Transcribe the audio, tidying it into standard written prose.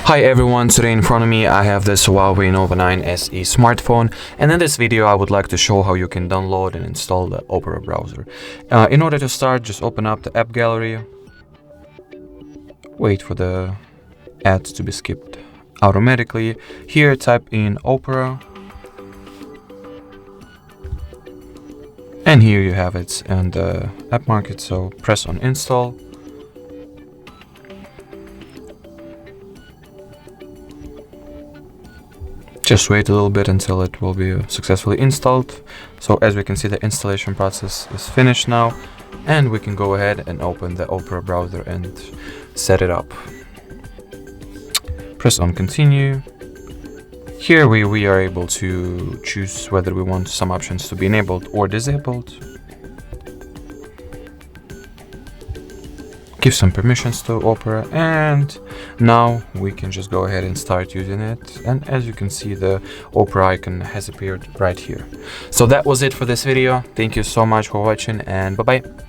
Hi everyone, today in front of me I have this Huawei Nova 9 SE smartphone, and in this video I would like to show how you can download and install the Opera browser. In order to start, just open up the app gallery, wait for the ads to be skipped automatically. Here type in Opera, and here you have it in the app market, so press on install. Just wait a little bit until it will be successfully installed. So as we can see, the installation process is finished now, and we can go ahead and open the Opera browser and set it up. Press on continue. Here we are able to choose whether we want some options to be enabled or disabled. Give some permissions to Opera, and now we can just go ahead and start using it. And as you can see, the Opera icon has appeared right here. So that was it for this video. Thank you so much for watching, and bye bye.